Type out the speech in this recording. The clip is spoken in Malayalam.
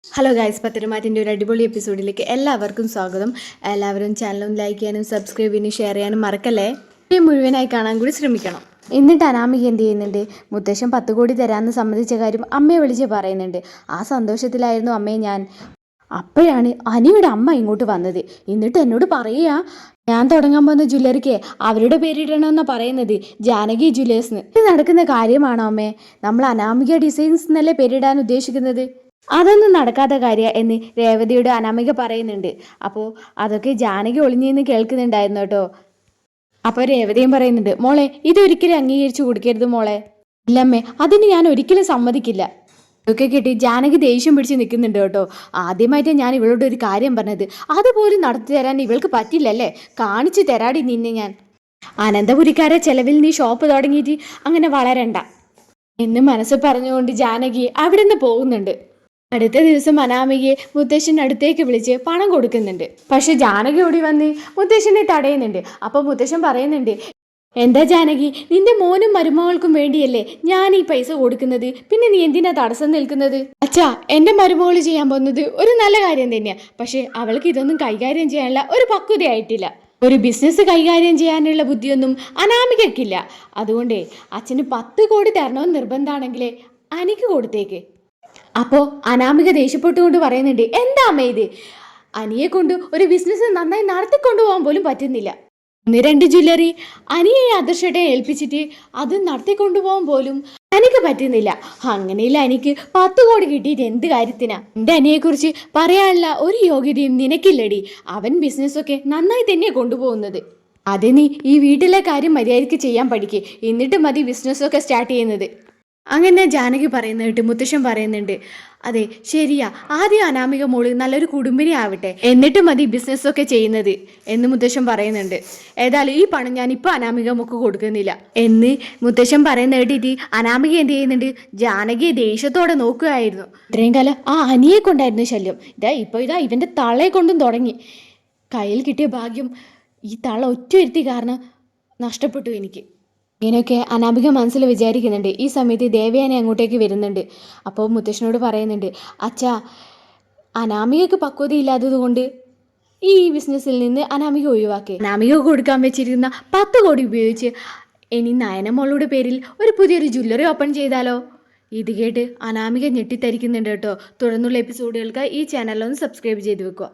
ഹലോ ഗൈസ്, പത്തരമാറ്റിൻ്റെ ഒരു അടിപൊളി എപ്പിസോഡിലേക്ക് എല്ലാവർക്കും സ്വാഗതം. എല്ലാവരും ചാനലും ലൈക്ക് ചെയ്യാനും സബ്സ്ക്രൈബ് ചെയ്യാനും ഷെയർ ചെയ്യാനും മറക്കല്ലേ. മുഴുവനായി കാണാൻ കൂടി ശ്രമിക്കണം. എന്നിട്ട് അനാമിക എന്ത് ചെയ്യുന്നുണ്ട്, മുത്തശ്ശൻ 10 കോടി തരാമെന്ന് സമ്മതിച്ച കാര്യം അമ്മയെ വിളിച്ച് പറയുന്നുണ്ട്. ആ സന്തോഷത്തിലായിരുന്നു അമ്മയെ ഞാൻ. അപ്പോഴാണ് അനിയുടെ അമ്മ ഇങ്ങോട്ട് വന്നത്. എന്നിട്ട് എന്നോട് പറയുക, ഞാൻ തുടങ്ങാൻ പോകുന്ന ജ്വല്ലറിക്ക് അവരുടെ പേരിടണമെന്നാണ് പറയുന്നത്, ജാനകി ജ്വല്ലേഴ്സ്. ഇത് നടക്കുന്ന കാര്യമാണോ അമ്മേ? നമ്മൾ അനാമിക ഡിസൈൻസ് എന്നല്ലേ പേരിടാൻ ഉദ്ദേശിക്കുന്നത്. അതൊന്നും നടക്കാത്ത കാര്യം എന്ന് രേവതിയോട് അനാമിക പറയുന്നുണ്ട്. അപ്പോൾ അതൊക്കെ ജാനകി ഒളിഞ്ഞെന്ന് കേൾക്കുന്നുണ്ടായിരുന്നു കേട്ടോ. അപ്പോൾ രേവതിയും പറയുന്നുണ്ട്, മോളെ ഇതൊരിക്കലും അംഗീകരിച്ചു കൊടുക്കരുത് മോളെ. ഇല്ലമ്മേ, അതിന് ഞാൻ ഒരിക്കലും സമ്മതിക്കില്ല. ഇതൊക്കെ കേട്ടി ജാനകി ദേഷ്യം പിടിച്ച് നിൽക്കുന്നുണ്ട് കേട്ടോ. ആദ്യമായിട്ട് ഞാൻ ഇവളോട് ഒരു കാര്യം പറഞ്ഞത്, അതുപോലും നടത്തി തരാൻ ഇവൾക്ക് പറ്റില്ലല്ലേ. കാണിച്ചു തരാടി നിന്നെ ഞാൻ. അനന്തപുരിക്കാരെ ചെലവിൽ നീ ഷോപ്പ് തുടങ്ങിയിട്ട് അങ്ങനെ വളരണ്ട എന്ന് മനസ്സ് പറഞ്ഞുകൊണ്ട് ജാനകി അവിടെ നിന്ന് പോകുന്നുണ്ട്. അടുത്ത ദിവസം അനാമികയെ മുത്തശ്ശൻ അടുത്തേക്ക് വിളിച്ച് പണം കൊടുക്കുന്നുണ്ട്. പക്ഷെ ജാനകി ഓടി വന്ന് മുത്തശ്ശനെ തടയുന്നുണ്ട്. അപ്പോൾ മുത്തശ്ശൻ പറയുന്നുണ്ട്, എന്താ ജാനകി, നിന്റെ മോനും മരുമകൾക്കും വേണ്ടിയല്ലേ ഞാൻ ഈ പൈസ കൊടുക്കുന്നത്, പിന്നെ നീ എന്തിനാ തടസ്സം നിൽക്കുന്നത്? അച്ഛാ, എൻ്റെ മരുമകൾ ചെയ്യാൻ പോകുന്നത് ഒരു നല്ല കാര്യം തന്നെയാ. പക്ഷെ അവൾക്ക് ഇതൊന്നും കൈകാര്യം ചെയ്യാനുള്ള ഒരു പക്വതയായിട്ടില്ല. ഒരു ബിസിനസ് കൈകാര്യം ചെയ്യാനുള്ള ബുദ്ധിയൊന്നും അനാമികയ്ക്കില്ല. അതുകൊണ്ടേ അച്ഛന് 10 കോടി തരണമെന്ന് നിർബന്ധമാണെങ്കിലേ എനിക്ക് കൊടുത്തേക്ക്. അപ്പോൾ അനാമിക ദേഷ്യപ്പെട്ടുകൊണ്ട് പറയുന്നുണ്ട്, എന്താ അമ്മ ഇത്? അനിയെ കൊണ്ട് ഒരു ബിസിനസ് നന്നായി നടത്തിക്കൊണ്ടുപോകാൻ പോലും പറ്റുന്നില്ല. 1-2 ജ്വല്ലറി അനിയെ ആദർശട്ടെ ഏൽപ്പിച്ചിട്ട് അത് നടത്തിക്കൊണ്ടുപോകാൻ പോലും എനിക്ക് പറ്റുന്നില്ല. അങ്ങനെയില്ല, എനിക്ക് 10 കോടി കിട്ടിയിട്ട് എന്ത് കാര്യത്തിനാ? എൻ്റെ അനിയെക്കുറിച്ച് പറയാനുള്ള ഒരു യോഗ്യതയും നിനക്കില്ലടി. അവൻ ബിസിനസ്സൊക്കെ നന്നായി തന്നെയാണ് കൊണ്ടുപോകുന്നത്. അത് നീ ഈ വീട്ടിലെ കാര്യം മര്യാദയ്ക്ക് ചെയ്യാൻ പഠിക്കുക, എന്നിട്ട് മതി ബിസിനസ്സൊക്കെ സ്റ്റാർട്ട് ചെയ്യുന്നത്. അങ്ങനെ ജാനകി പറയുന്ന കേട്ട് മുത്തശ്ശൻ പറയുന്നുണ്ട്, അതെ ശരിയാ, ആദ്യം അനാമിക മോള് നല്ലൊരു കുടുംബിനി ആവട്ടെ, എന്നിട്ട് മതി ബിസിനസ്സൊക്കെ ചെയ്യുന്നത് എന്ന് മുത്തശ്ശൻ പറയുന്നുണ്ട്. ഏതായാലും ഈ പണം ഞാൻ ഇപ്പോൾ അനാമിക മോക്ക് കൊടുക്കുന്നില്ല എന്ന് മുത്തശ്ശൻ പറയുന്ന കേട്ടിട്ട് അനാമിക എന്ത് ചെയ്യുന്നുണ്ട്, ജാനകിയെ ദേഷ്യത്തോടെ നോക്കുകയായിരുന്നു. ഇത്രയും കാലം ആ അനിയെ കൊണ്ടായിരുന്നു ശല്യം, ഇപ്പോൾ ഇവൻ്റെ തളയെ കൊണ്ടും തുടങ്ങി. കയ്യിൽ കിട്ടിയ ഭാഗ്യം ഈ തള ഒറ്റ കാരണം നഷ്ടപ്പെട്ടു എനിക്ക്. ഇങ്ങനെയൊക്കെ അനാമിക മനസ്സിൽ വിചാരിക്കുന്നുണ്ട്. ഈ സമയത്ത് ദേവയാനി അങ്ങോട്ടേക്ക് വരുന്നുണ്ട്. അപ്പോൾ മുത്തശ്ശനോട് പറയുന്നുണ്ട്, അച്ഛാ, അനാമികക്ക് പക്വതയില്ലാത്തത് കൊണ്ട് ഈ ബിസിനസ്സിൽ നിന്ന് അനാമിക ഒഴിവാക്കി. അനാമിക കൊടുക്കാൻ വെച്ചിരിക്കുന്ന 10 കോടി ഉപയോഗിച്ച് ഇനി നയനമോളുടെ പേരിൽ ഒരു പുതിയൊരു ജ്വല്ലറി ഓപ്പൺ ചെയ്താലോ? ഇത് കേട്ട് അനാമിക ഞെട്ടിത്തരിക്കുന്നുണ്ട് കേട്ടോ. തുടർന്നുള്ള എപ്പിസോഡുകൾക്ക് ഈ ചാനലൊന്ന് സബ്സ്ക്രൈബ് ചെയ്ത് വെക്കുക.